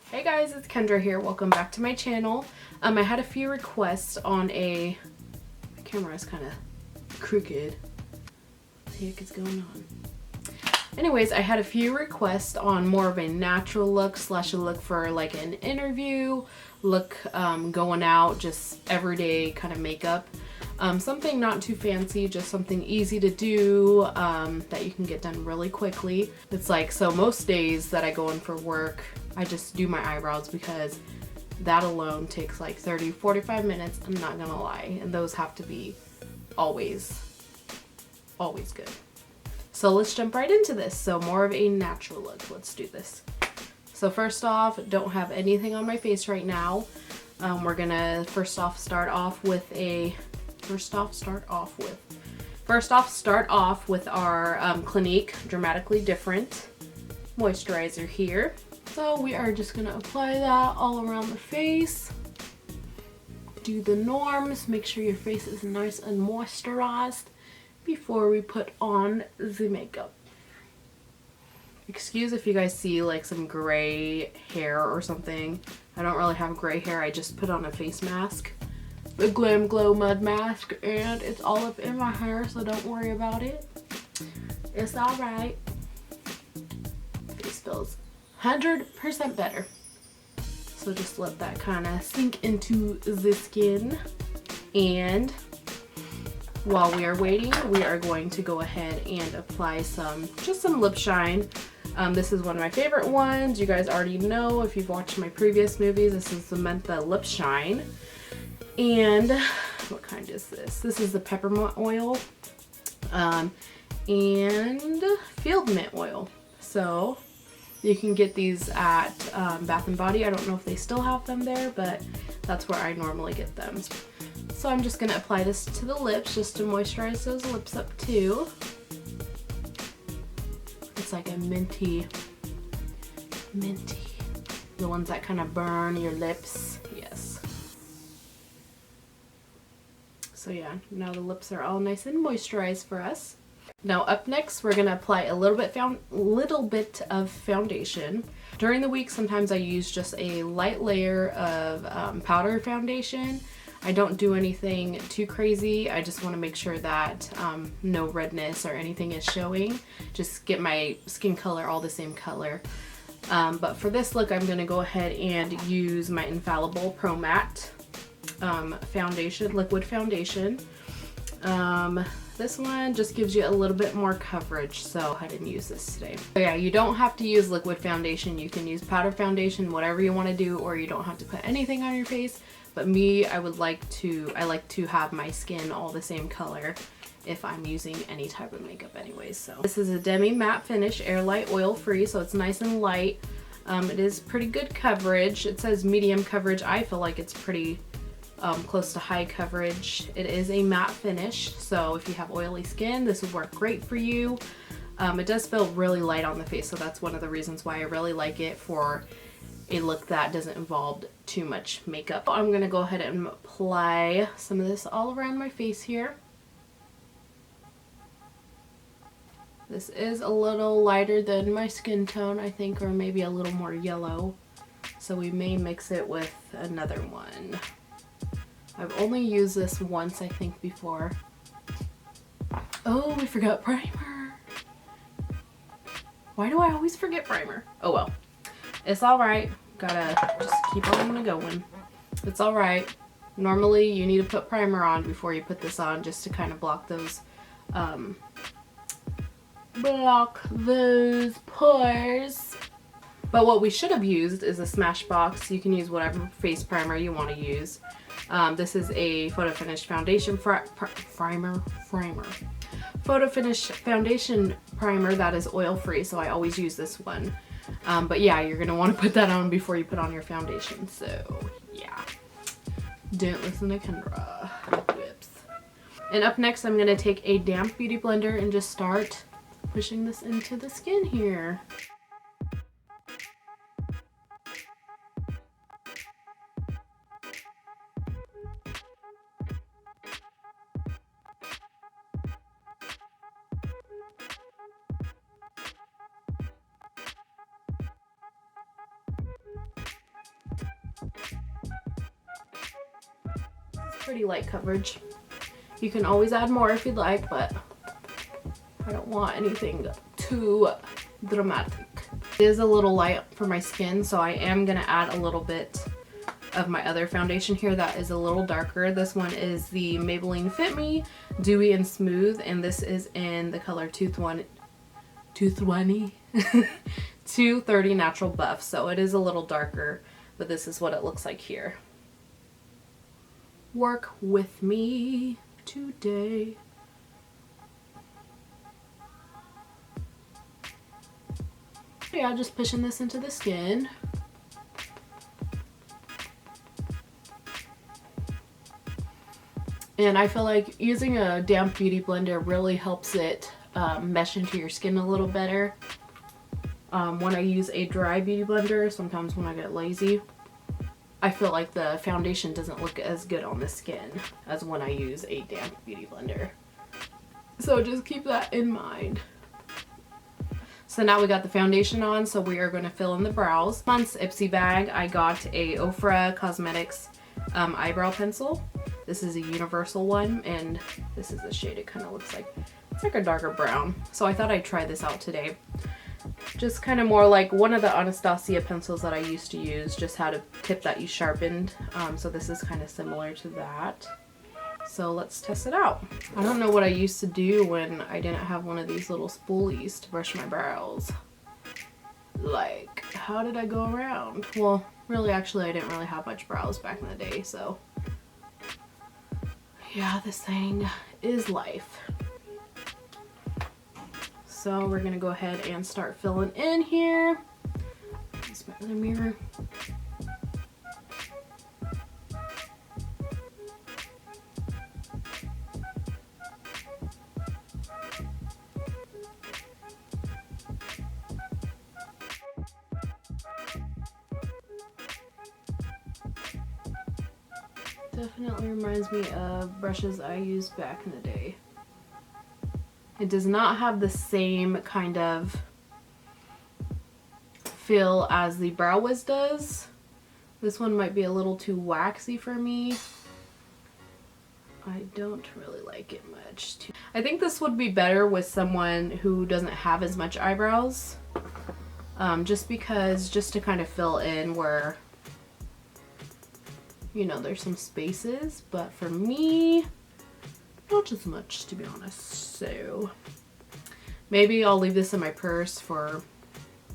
Hey guys, it's Kendra here. Welcome back to my channel. I had a few requests on my camera is kind of crooked. What the heck is going on? Anyways, I had a few requests on more of a natural look slash a look for like an interview, look going out, just everyday kind of makeup. Something not too fancy, just something easy to do that you can get done really quickly. It's like, so most days that I go in for work, I just do my eyebrows because that alone takes like 30-45 minutes, I'm not gonna lie, and those have to be always good. So let's jump right into this. So more of a natural look, let's do this. So first off, don't have anything on my face right now. We're gonna first off start off with our Clinique Dramatically Different moisturizer here. So we are just gonna apply that all around the face. Do the norms, make sure your face is nice and moisturized before we put on the makeup. Excuse if you guys see like some gray hair or something. I don't really have gray hair, I just put on a face mask. The Glam Glow Mud Mask, and it's all up in my hair, so don't worry about it. It's alright. Face feels 100% better. So just let that kind of sink into the skin. And while we are waiting, we are going to go ahead and apply just some lip shine. This is one of my favorite ones. You guys already know if you've watched my previous movies. This is the Mentha Lip Shine. And what kind is this? This is the peppermint oil and field mint oil. So you can get these at Bath & Body. I don't know if they still have them there, but that's where I normally get them. So I'm just going to apply this to the lips just to moisturize those lips up too. It's like a minty. The ones that kind of burn your lips. Yes. So yeah, now the lips are all nice and moisturized for us. Now up next, we're gonna apply a little bit of foundation. During the week, sometimes I use just a light layer of powder foundation. I don't do anything too crazy. I just want to make sure that no redness or anything is showing. Just get my skin color all the same color. But for this look, I'm gonna go ahead and use my Infallible Pro Matte foundation, liquid foundation. This one just gives you a little bit more coverage, so I didn't use this today. So yeah, you don't have to use liquid foundation. You can use powder foundation, whatever you want to do, or you don't have to put anything on your face. But me, I like to have my skin all the same color if I'm using any type of makeup anyways. So this is a demi matte finish, air light, oil free, so it's nice and light. It is pretty good coverage. It says medium coverage. I feel like it's pretty close to high coverage. It is a matte finish, so if you have oily skin, this would work great for you. It does feel really light on the face, so that's one of the reasons why I really like it for a look that doesn't involve too much makeup. I'm gonna go ahead and apply some of this all around my face here. This is a little lighter than my skin tone, I think, or maybe a little more yellow, so we may mix it with another one. I've only used this once, I think, before. Oh, we forgot primer. Why do I always forget primer? Oh well. It's alright. Gotta just keep on going. It's alright. Normally, you need to put primer on before you put this on, just to kind of block those pores. But what we should have used is a Smashbox. You can use whatever face primer you want to use. This is a Photo Finish foundation Photo Finish foundation primer that is oil free, so I always use this one. But yeah, you're gonna want to put that on before you put on your foundation. So yeah, don't listen to Kendra. Whips. And up next, I'm gonna take a damp beauty blender and just start pushing this into the skin here. Pretty light coverage. You can always add more if you'd like, but I don't want anything too dramatic. It is a little light for my skin, so I am gonna add a little bit of my other foundation here that is a little darker. This one is the Maybelline Fit Me Dewy and Smooth, and this is in the color 230 Natural Buff, so it is a little darker, but this is what it looks like here. Work with me today. Yeah, just pushing this into the skin. And I feel like using a damp beauty blender really helps it mesh into your skin a little better. When I use a dry beauty blender, sometimes when I get lazy, I feel like the foundation doesn't look as good on the skin as when I use a damp beauty blender. So just keep that in mind. So now we got the foundation on, so we are going to fill in the brows. Month's Ipsy bag, I got a Ofra Cosmetics eyebrow pencil. This is a universal one, and this is the shade it kind of looks like. It's like a darker brown. So I thought I'd try this out today. Just kind of more like one of the Anastasia pencils that I used to use, just had a tip that you sharpened. So this is kind of similar to that. So let's test it out. I don't know what I used to do when I didn't have one of these little spoolies to brush my brows. Like, how did I go around? Well, really, actually, I didn't really have much brows back in the day, so. Yeah, this thing is life. So we're gonna go ahead and start filling in here. Use my other mirror. Definitely reminds me of brushes I used back in the day. It does not have the same kind of feel as the Brow Wiz does. This one might be a little too waxy for me. I don't really like it much. I think this would be better with someone who doesn't have as much eyebrows. Just to kind of fill in where, you know, there's some spaces, but for me, not as much, to be honest. So maybe I'll leave this in my purse for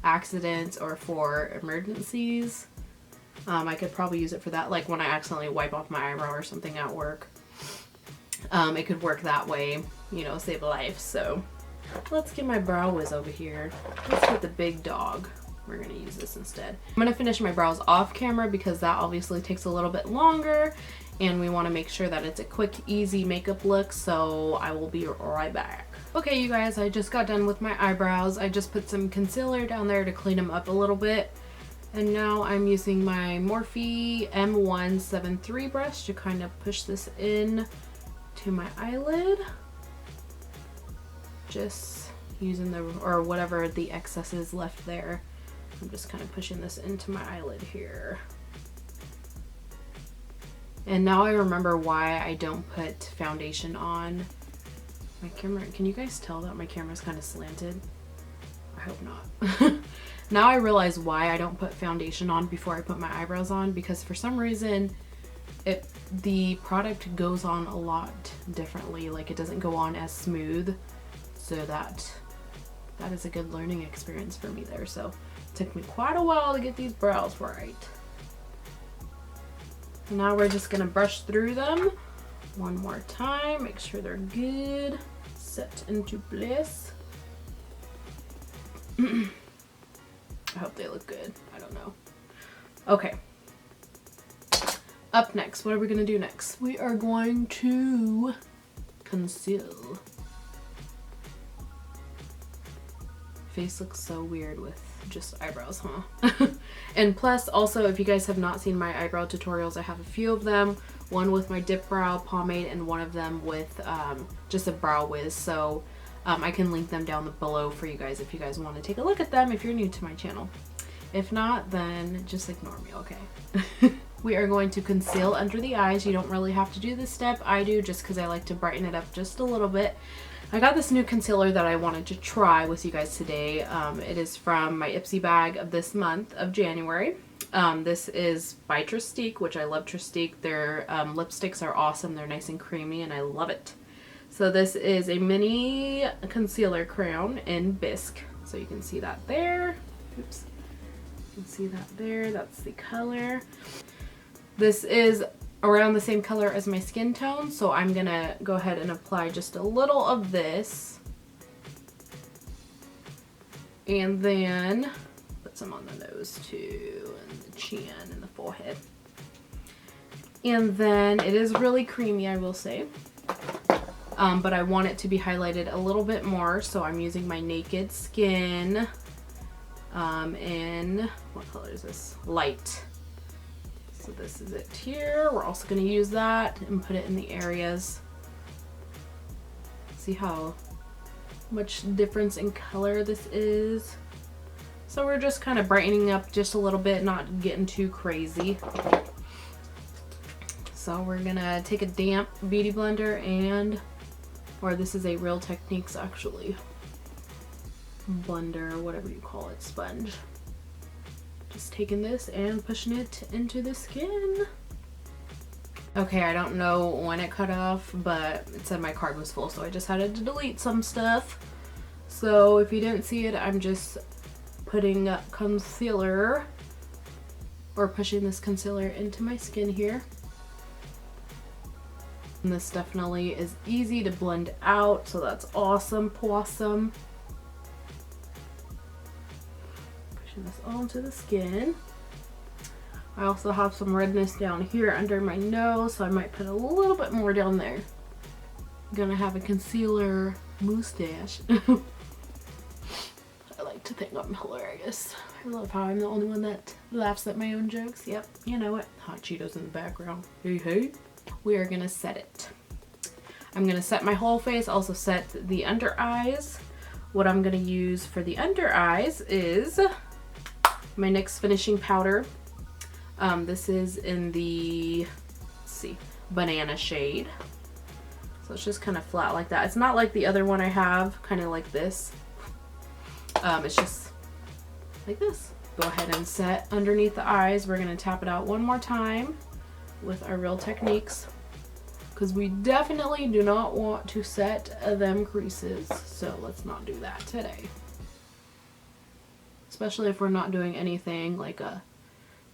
accidents or for emergencies. I could probably use it for that, like when I accidentally wipe off my eyebrow or something at work. It could work that way, you know, save a life. So let's get my Brow Wiz over here. Let's get the big dog. We're gonna use this instead. I'm gonna finish my brows off camera because that obviously takes a little bit longer, and we want to make sure that it's a quick, easy makeup look, so I will be right back. Okay, you guys, I just got done with my eyebrows. I just put some concealer down there to clean them up a little bit, and now I'm using my Morphe M173 brush to kind of push this in to my eyelid. Just using or whatever the excess is left there. I'm just kind of pushing this into my eyelid here. And now I remember why I don't put foundation on my camera. Can you guys tell that my camera's kind of slanted? I hope not. Now I realize why I don't put foundation on before I put my eyebrows on, because for some reason the product goes on a lot differently. Like, it doesn't go on as smooth, so that is a good learning experience for me there. So it took me quite a while to get these brows right. Now we're just gonna brush through them one more time, make sure they're good, set into place. I hope they look good. I don't know. Okay. Up next, what are we gonna do next? We are going to conceal. Face looks so weird with just eyebrows, huh? And plus, also, if you guys have not seen my eyebrow tutorials, I have a few of them. One with my dip brow pomade and one of them with just a Brow Wiz. So I can link them down below for you guys if you guys want to take a look at them if you're new to my channel. If not, then just ignore me, okay? we are going to conceal under the eyes. You don't really have to do this step. I do just because I like to brighten it up just a little bit. I got this new concealer that I wanted to try with you guys today. It is from my Ipsy bag of this month of January. This is by Tristique, which I love Tristique. Their lipsticks are awesome. They're nice and creamy and I love it. So this is a mini concealer crown in Bisque. So you can see that there. Oops. You can see that there. That's the color. This is around the same color as my skin tone, so I'm gonna go ahead and apply just a little of this. And then put some on the nose too, and the chin and the forehead. And then it is really creamy, I will say. But I want it to be highlighted a little bit more, so I'm using my Naked Skin in, what color is this? Light. So this is it here. We're also going to use that and put it in the areas. See how much difference in color this is. So we're just kind of brightening up just a little bit, not getting too crazy. So we're going to take a damp beauty blender and, or this is a Real Techniques actually, blender, whatever you call it, sponge. Just taking this and pushing it into the skin. Okay, I don't know when it cut off, but it said my card was full, so I just had to delete some stuff. So if you didn't see it, I'm just putting concealer, or pushing this concealer into my skin here. And this definitely is easy to blend out, so that's awesome, possum. This onto the skin. I also have some redness down here under my nose, so I might put a little bit more down there. I'm gonna have a concealer mustache. I like to think I'm hilarious. I love how I'm the only one that laughs at my own jokes. Yep, you know it. Hot Cheetos in the background. Hey, hey. We are gonna set it. I'm gonna set my whole face, also set the under eyes. What I'm gonna use for the under eyes is my NYX finishing powder. This is in the, let's see, banana shade. So it's just kind of flat like that. It's not like the other one I have, kind of like this. It's just like this. Go ahead and set underneath the eyes. We're gonna tap it out one more time with our Real Techniques, because we definitely do not want to set them creases. So let's not do that today. Especially if we're not doing anything like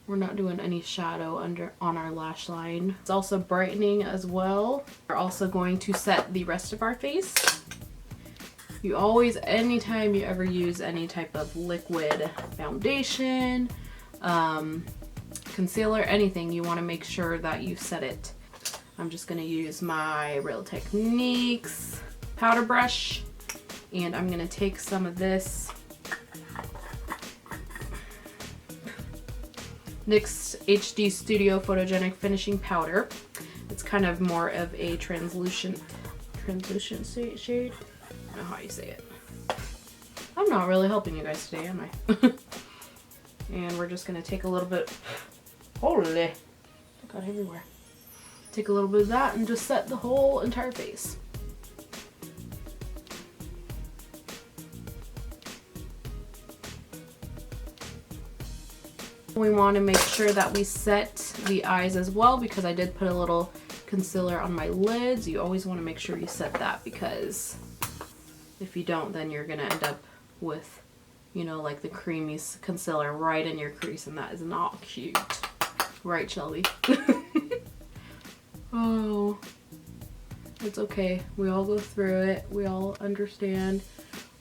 we're not doing any shadow on our lash line. It's also brightening as well. We're also going to set the rest of our face. You always, anytime you ever use any type of liquid foundation, concealer, anything, you want to make sure that you set it. I'm just going to use my Real Techniques powder brush, and I'm going to take some of this NYX HD Studio Photogenic Finishing Powder. It's kind of more of a translucent shade. I don't know how you say it. I'm not really helping you guys today, am I? And we're just gonna take a little bit, holy, it got everywhere. Take a little bit of that and just set the whole entire face. We want to make sure that we set the eyes as well, because I did put a little concealer on my lids. You always want to make sure you set that, because if you don't, then you're going to end up with, you know, like the creamy concealer right in your crease, and that is not cute. Right, Shelby? Oh, it's okay. We all go through it. We all understand.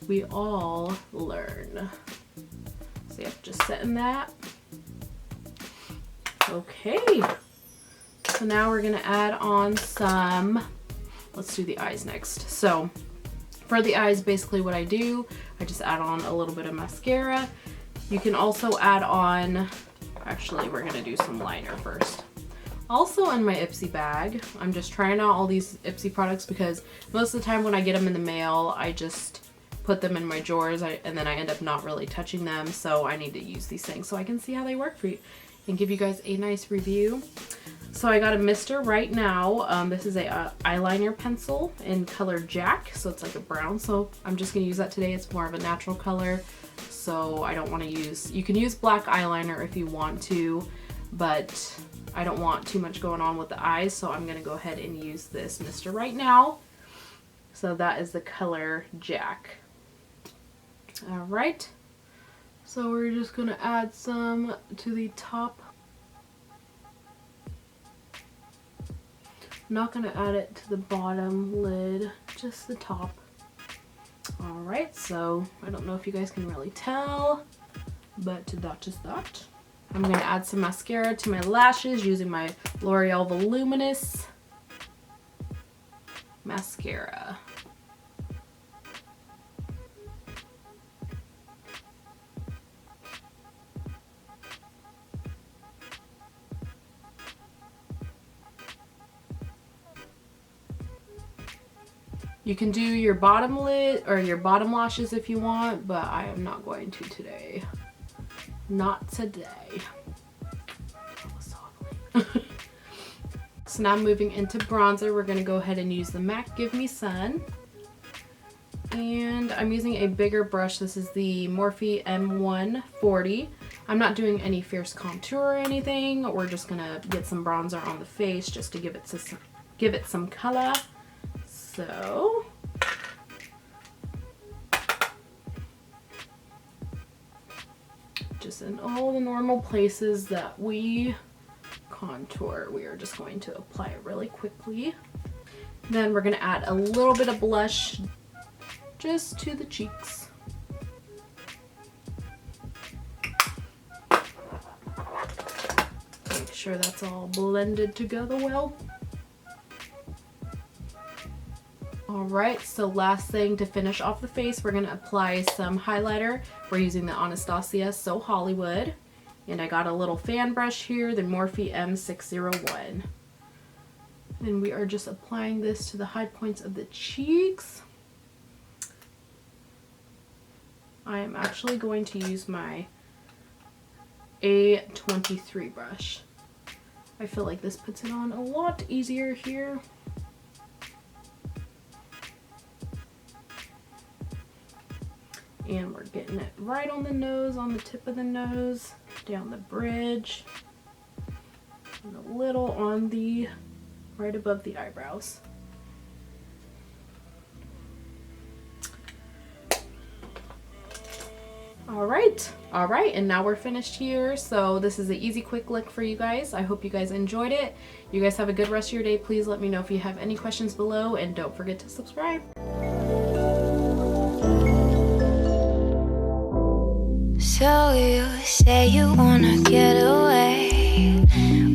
We all learn. So yep, just setting that. Okay, so now we're gonna add on some, let's do the eyes next. So for the eyes, basically what I do, I just add on a little bit of mascara. You can also add on, actually we're gonna do some liner first. Also in my Ipsy bag, I'm just trying out all these Ipsy products because most of the time when I get them in the mail, I just put them in my drawers and then I end up not really touching them. So I need to use these things so I can see how they work for you. and give you guys a nice review. So I got a mister right now. This is a eyeliner pencil in color Jack, so it's like a brown. So I'm just gonna use that today. It's more of a natural color, so I don't want to use. You can use black eyeliner if you want to, but I don't want too much going on with the eyes, so I'm gonna go ahead and use this mister right now. So that is the color Jack. All right. So we're just gonna add some to the top. I'm not gonna add it to the bottom lid, just the top. All right, so I don't know if you guys can really tell, but that is that. I'm gonna add some mascara to my lashes using my L'Oreal Voluminous mascara. You can do your bottom lid or your bottom lashes if you want, but I am not going to today. Not today. That was so ugly. So now moving into bronzer, we're going to go ahead and use the MAC Give Me Sun. And I'm using a bigger brush. This is the Morphe M140. I'm not doing any fierce contour or anything. We're just going to get some bronzer on the face just to give it some color. So, just in all the normal places that we contour, we are just going to apply it really quickly. Then we're going to add a little bit of blush just to the cheeks. Make sure that's all blended together well. Alright, so last thing to finish off the face, we're going to apply some highlighter. We're using the Anastasia So Hollywood. And I got a little fan brush here, the Morphe M601. And we are just applying this to the high points of the cheeks. I am actually going to use my A23 brush. I feel like this puts it on a lot easier here. And we're getting it right on the nose, on the tip of the nose, down the bridge, and a little on the, right above the eyebrows. Alright, and now we're finished here. So this is an easy, quick look for you guys. I hope you guys enjoyed it. You guys have a good rest of your day. Please let me know if you have any questions below, and don't forget to subscribe. So you say you wanna get away.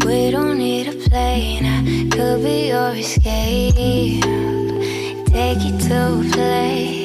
We don't need a plane, I could be your escape. Take you to a place